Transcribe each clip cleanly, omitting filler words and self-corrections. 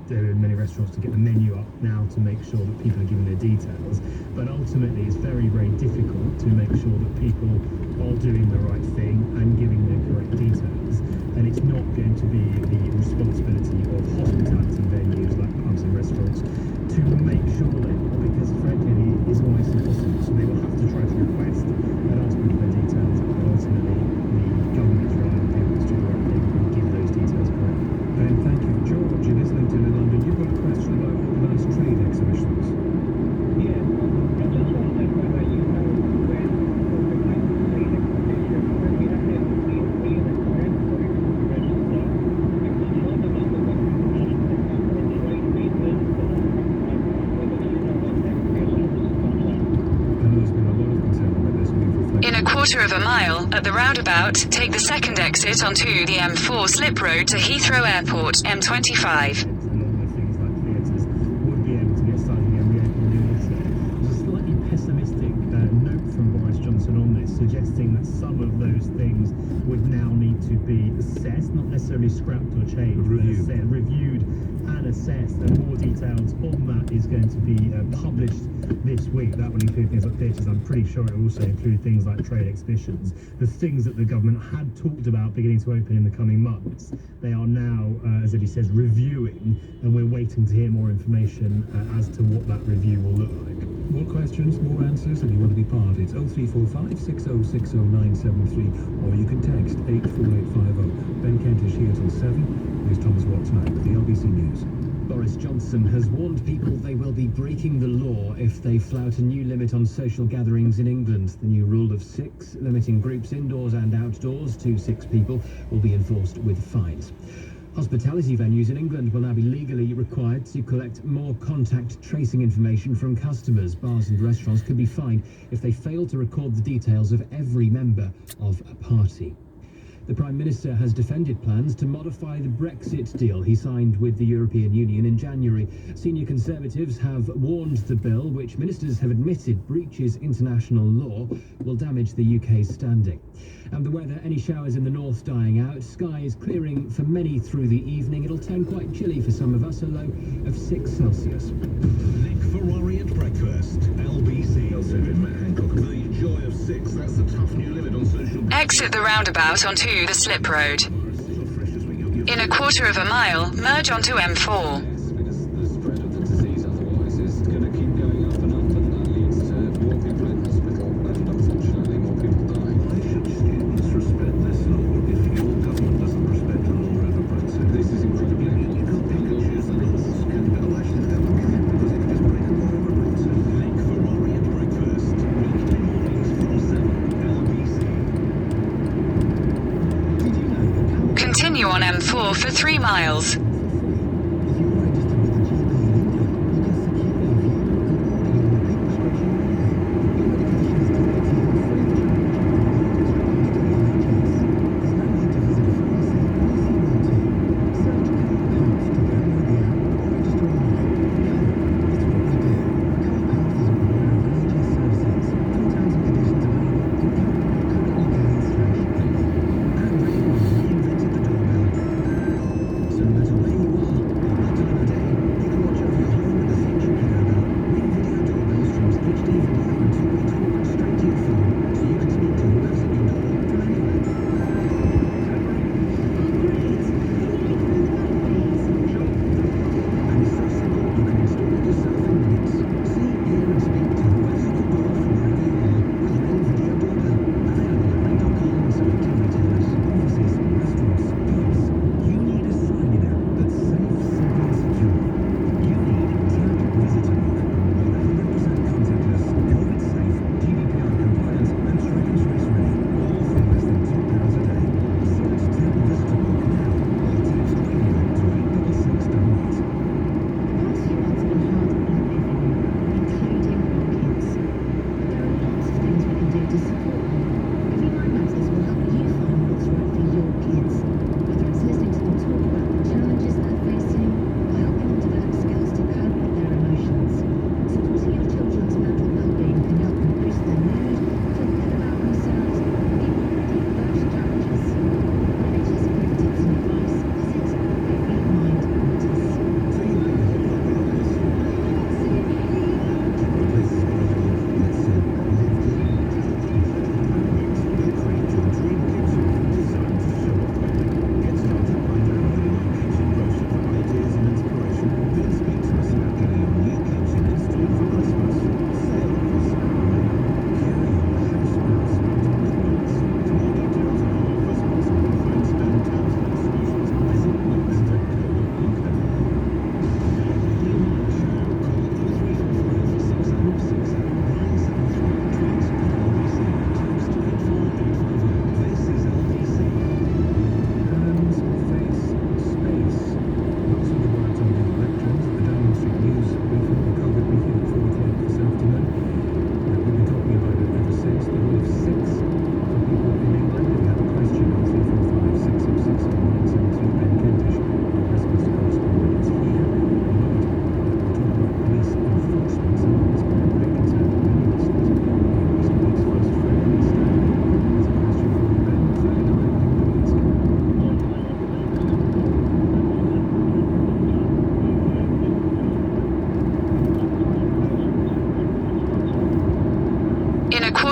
in many restaurants to get the menu up now to make sure that people are giving their details, but ultimately it's very, very difficult to make sure that people are doing the right thing and giving their correct details, and it's not going to be the responsibility of hospitality venues like pubs and restaurants to make sure that, because frankly it is almost impossible, so they will have to try to request and ask people their details, but ultimately the government is relying on people to do the right thing and give those details correctly. Ben, thank you. George in Islington in London, you've got a question about organised trade exhibitions. Yeah, I just wondered whether you know when organised trade exhibition, when we have it in the correct way to register, if the further number of trade papers, whether you know what exhibitions comes up. I know there's been a lot of concern about this, and we've reflected. In a quarter of a mile, at the roundabout, take the second exit onto the M4 slip road to Heathrow Airport, M25. Along with things like theatres would be able to get started again reopening also. There's a slightly pessimistic note from Boris Johnson on this, suggesting that some of those things would now need to be assessed, not necessarily scrapped or changed, but reviewed and assessed, and more details on that is going to be published this week. That will include things like theatres. I'm pretty sure it will also include things like trade exhibitions. The things that the government had talked about beginning to open in the coming months, they are now, as Eddie says, reviewing, and we're waiting to hear more information as to what that review will look like. More questions, more answers, if you want to be part, it's 0345 6060 973, or you can text 84850. Ben Kentish here till 7. Here's Thomas Watts now with the LBC News. Boris Johnson has warned people they will be breaking the law if they flout a new limit on social gatherings in England. The new rule of 6, limiting groups indoors and outdoors to 6 people, will be enforced with fines. Hospitality venues in England will now be legally required to collect more contact tracing information from customers. Bars and restaurants could be fined if they fail to record the details of every member of a party. The Prime Minister has defended plans to modify the Brexit deal he signed with the European Union in January. Senior Conservatives have warned the bill, which ministers have admitted breaches international law, will damage the UK's standing. And the weather, any showers in the north dying out, skies clearing for many through the evening. It'll turn quite chilly for some of us, a low of 6 Celsius. Nick Ferrari at breakfast. LBC. Also with Matt Hancock. The joy of 6. That's the tough new limit on social. Exit the roundabout onto the slip road. In a quarter of a mile, merge onto M4. Because the spread of the disease otherwise is going to keep going up, and that leads to more people in hospital, and unfortunately more people dying. Why should students respect this law if your government doesn't respect the law over Brexit? This is incredibly important. You can't pick and choose the laws. Why should the government care? Because it can just break the law over Brexit. Nick Ferrari at breakfast. Weekday mornings from 7. LBC. Did you know that Continue on M4 for 3 miles. if you're registered with a GP in India, you can securely view and order your repeat prescription online. Your medication is delivered to you free of charge and no prescriptions to the NHS. There's no need to visit a pharmacy unless you want to. Search Co-op Health to download the app or register online. Co-op, it's what we do. Co-op Health is a provider of NHS services. Full terms and conditions available at co.uk/health. And they reinvented the doorbell. So no matter where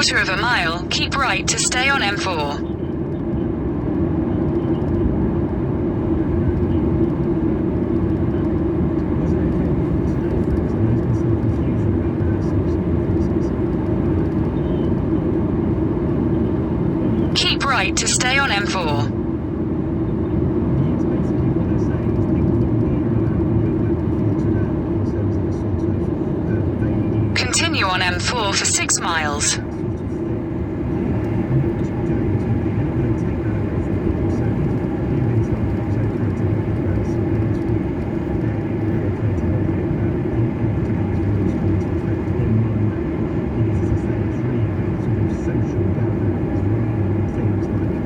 quarter of a mile, keep right to stay on M4. Was it okay before today, folks? I know there's been some confusion about the rehearsals and the Keep right to stay on M4. yes, basically what they're saying is people that were allowed on the map before today, in terms of the sort of they Continue on M4 for 6 miles. that sort of thing. Not going to be, they're not going to take that away from people. So you've been told that it was okay to hold it relatively next week. It will be okay to hold it after these rules come into effect on Monday. Because as I say, it's really about sort of social gatherings rather than things like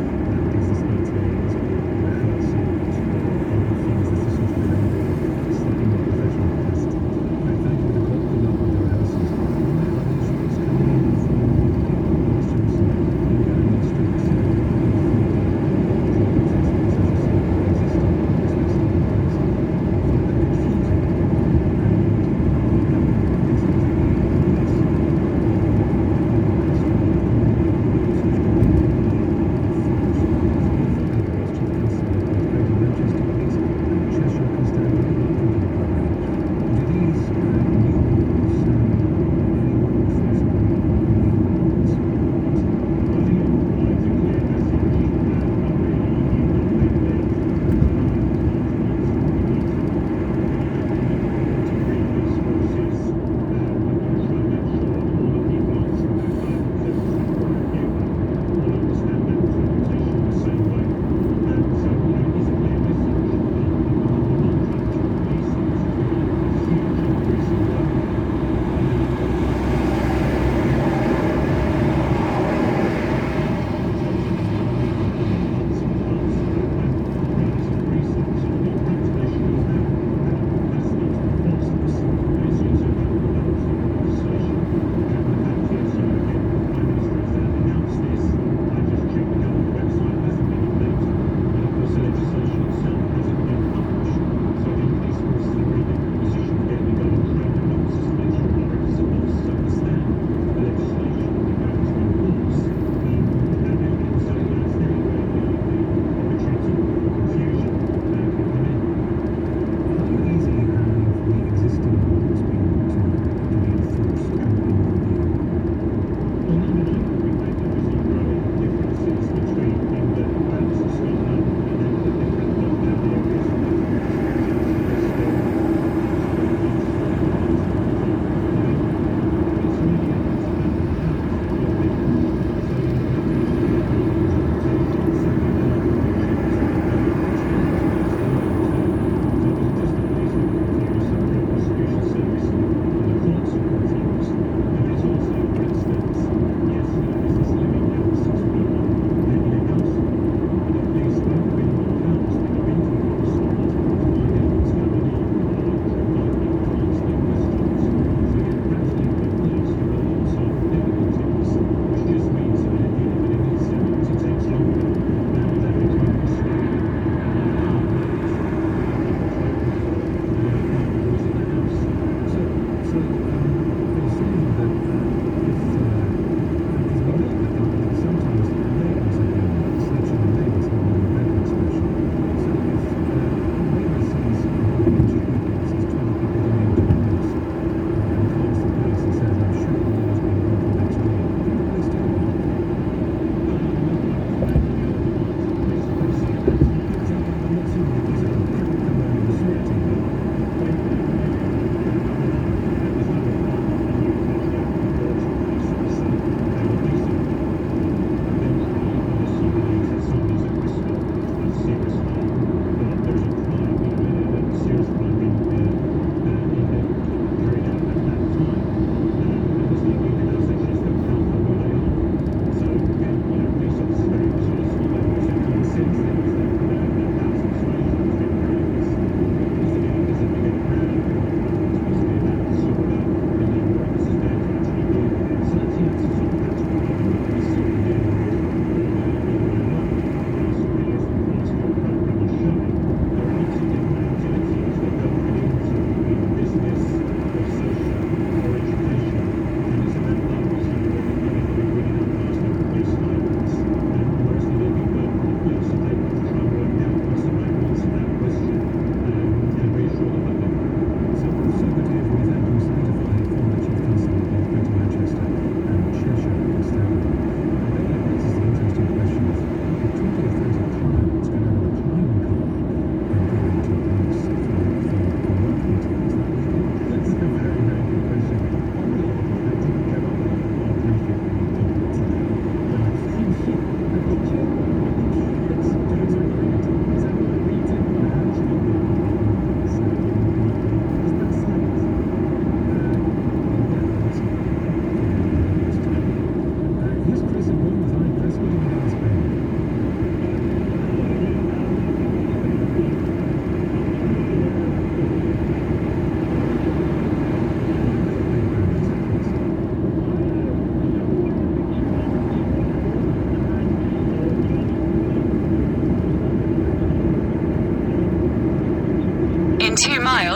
business meetings or rehearsals or other things that are sort of a little bit slightly more professional. Right, thank you for the call. Good luck with the rehearsals. Are there other issues coming in from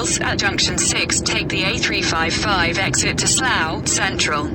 miles. At junction 6, take the A355 exit to Slough Central.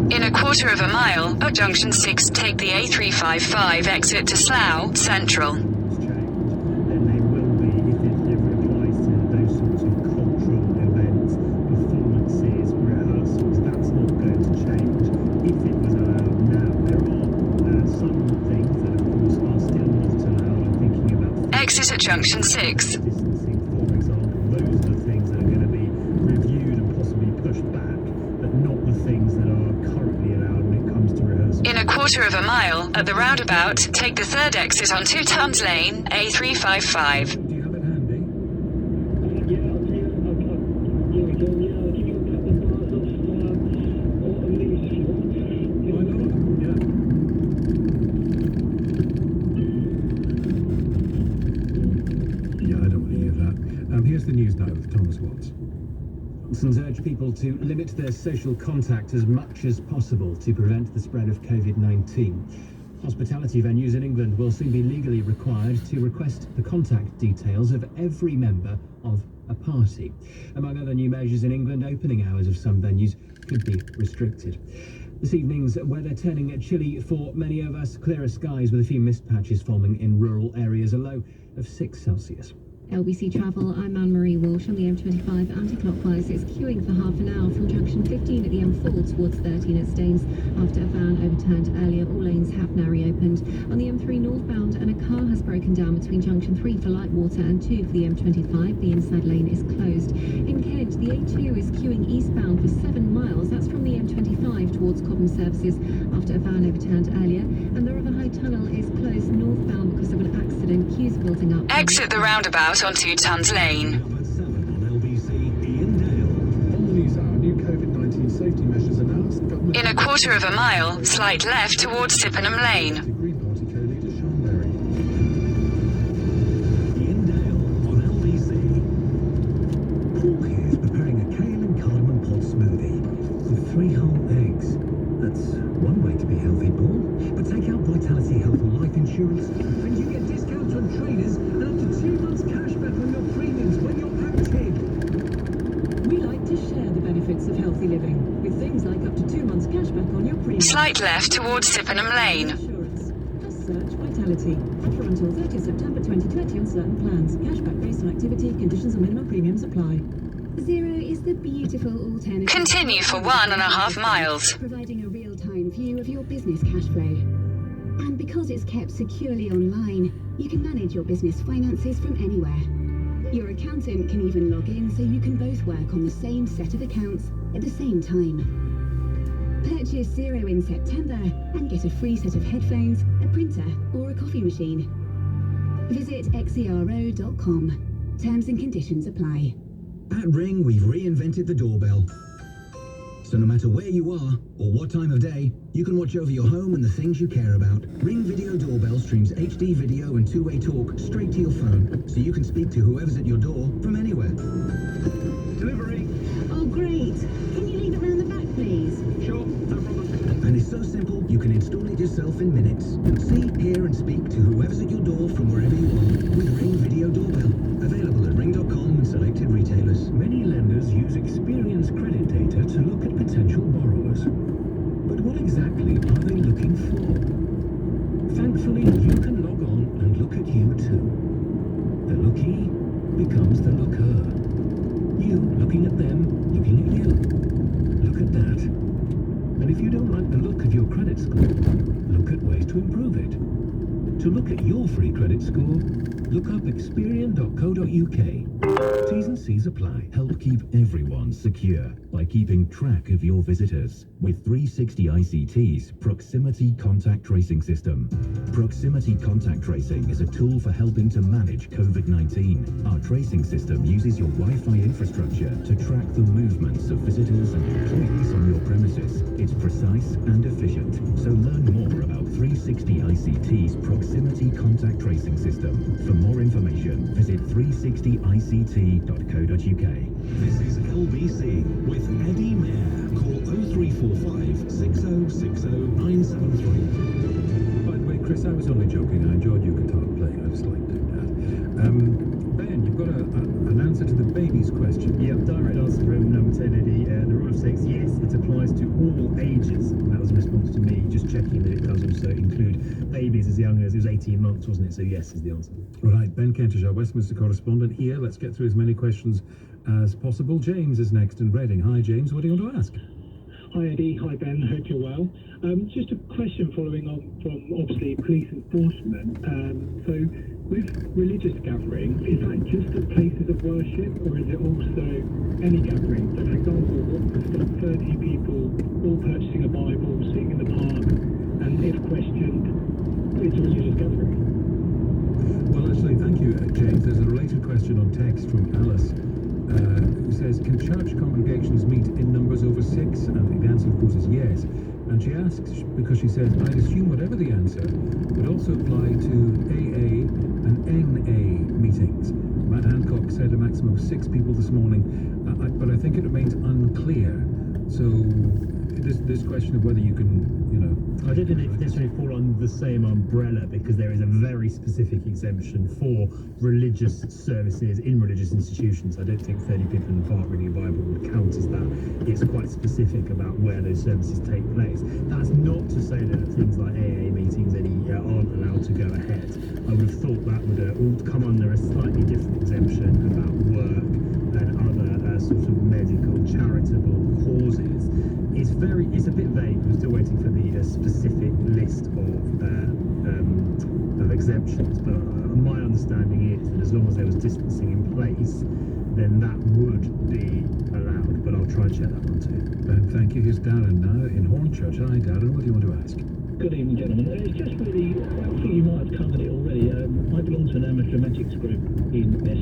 In a quarter of a mile, at junction 6, take the A355 exit to Slough Central. Then they will be, if it ever applies to those sorts of cultural events, performances, rehearsals, that's not going to change if it was allowed now. There are some things that, of course, are still not allowed. I'm thinking about Exit at junction 6. distancing, for example. Those are the things that are going to be reviewed and possibly pushed back, but not the things that are currently allowed when it comes to rehearsals. In a quarter of a mile, at the roundabout, take the third exit on 2 Tons Lane, A355. Do you have it handy? Yeah, I'll tell you, here we go, yeah, I'll give you a couple of bars of news if you want. Why not? Yeah. Yeah, I don't want to hear that. Here's the news now with Thomas Watts. Johnson's urged people to limit their social contact as much as possible to prevent the spread of COVID-19. Hospitality venues in England will soon be legally required to request the contact details of every member of a party. Among other new measures in England, opening hours of some venues could be restricted. This evening's weather turning chilly for many of us. Clearer skies with a few mist patches forming in rural areas, a low of 6 Celsius. LBC Travel, I'm Anne-Marie Walsh on the M25 anti-clockwise. It's queuing for half an hour from junction 15 at the M4 towards 13 at Staines. After a van overturned earlier, all lanes have now reopened. On the M3 northbound, and a car has broken down between junction 3 for Lightwater and 2 for the M25. The inside lane is closed. In Kent, the A2 is queuing eastbound for 7 miles. That's from the M25 towards Cobham services after a van overturned earlier. And the Riverhigh Tunnel is closed northbound because of an accident. Queues building up. Exit the roundabout on 2 Tons Lane. Number 7 on LBC, Ian Dale. On the news hour, new COVID-19 safety measures announced. Government In a quarter of a mile, slight left towards Sippenham Lane. Green Party co-leader Sean Berry. Ian Dale on LBC. Paul here is preparing a kale and cardamom pod smoothie with 3 whole eggs. That's one way to be healthy, Paul. But take out Vitality Health and Life Insurance and you get discounts on trainers and up to 2 months cash back on your premiums when you're active. We like to share the benefits of healthy living with things like up to 2 months cash back on your premium. Slight left towards Sippenham Lane. Insurance. Just search Vitality. Offer until 30 September 2020 on certain plans. Cashback based on activity. Conditions and minimum premiums apply. Zero is the beautiful alternative. Continue for 1.5 miles. Providing a real-time view of your business cash flow. And because it's kept securely online, you can manage your business finances from anywhere. Your accountant can even log in so you can both work on the same set of accounts at the same time. Purchase Zero in September and get a free set of headphones, a printer, or a coffee machine. Visit xero.com. Terms and conditions apply. At Ring, we've reinvented the doorbell. So no matter where you are or what time of day, you can watch over your home and the things you care about. Ring Video Doorbell streams HD video and two-way talk straight to your phone, so you can speak to whoever's at your door from anywhere. Delivery. Oh, great. Can you leave it round the back, please? Sure, no problem. And it's so simple, you can install it yourself in minutes. See, hear and speak to whoever's at your door from wherever you are with Ring Video Doorbell. Available at ring.com and selected retailers. Many lenders use Experian's credit data to look at potential borrowers. But what exactly are they looking for? Thankfully, you can log on and look at you too. The lookie becomes the looker. You looking at them, looking at you. Look at that. And if you don't like the look of your credit score, look at ways to improve it. To look at your free credit score, look up experian.co.uk. T's and C's apply. Help keep everyone secure by keeping track of your visitors with 360 ICT's Proximity Contact Tracing System. Proximity Contact Tracing is a tool for helping to manage COVID-19. Our tracing system uses your Wi-Fi infrastructure to track the movements of visitors and employees on your premises. It's precise and efficient. So learn more about 360 ICT's Proximity Contact Tracing System. For more information, visit 360ict.co.uk. This is LBC with Eddie Mayer. Call 0345 6060 973. By the way, Chris, I was only joking. I enjoyed your guitar playing. I just like doing that. Ben, you've got an answer to the baby's question. Yep, direct answer from number 10, Eddie. The rule of 6, yes, it applies to all ages. That was a response to me, just checking that it does also include babies as young as it was 18 months, wasn't it? So yes is the answer. Right, Ben Kentish, our Westminster correspondent here. Let's get through as many questions as possible. James is next in Reading. Hi, James. What do you want to ask? Hi Eddie, hi Ben, hope you're well. Just a question following on from obviously police enforcement. So with religious gatherings, is that just at places of worship or is it also any gathering? So for example, what's to stop 30 people all purchasing a Bible, sitting in the park, and if questioned, it's a religious gathering? Well, actually, thank you, James. There's a related question on text from Alice, who says, can church congregations meet in numbers over 6? And the answer, of course, is yes. And she asks, because she says, I'd assume whatever the answer would also apply to AA and NA meetings. Matt Hancock said a maximum of 6 people this morning, but I think it remains unclear. So this question of whether you can, I don't think they necessarily fall under the same umbrella because there is a very specific exemption for religious services in religious institutions. I don't think 30 people in the park reading a Bible would count as that. It's quite specific about where those services take place. That's not to say that things like AA meetings aren't allowed to go ahead. I would have thought that would all come under a slightly different exemption about work and other sort of medical, charitable causes. It's a bit vague. We're still waiting for the specific list of exemptions, but my understanding is that as long as there was distancing in place, then that would be allowed, but I'll try and check that one too. Thank you. Here's Darren now in Hornchurch. Hi, Darren. What do you want to ask? Good evening, gentlemen. It's just really, I think you might have covered it already. I belong to an amateur dramatics group in Essex.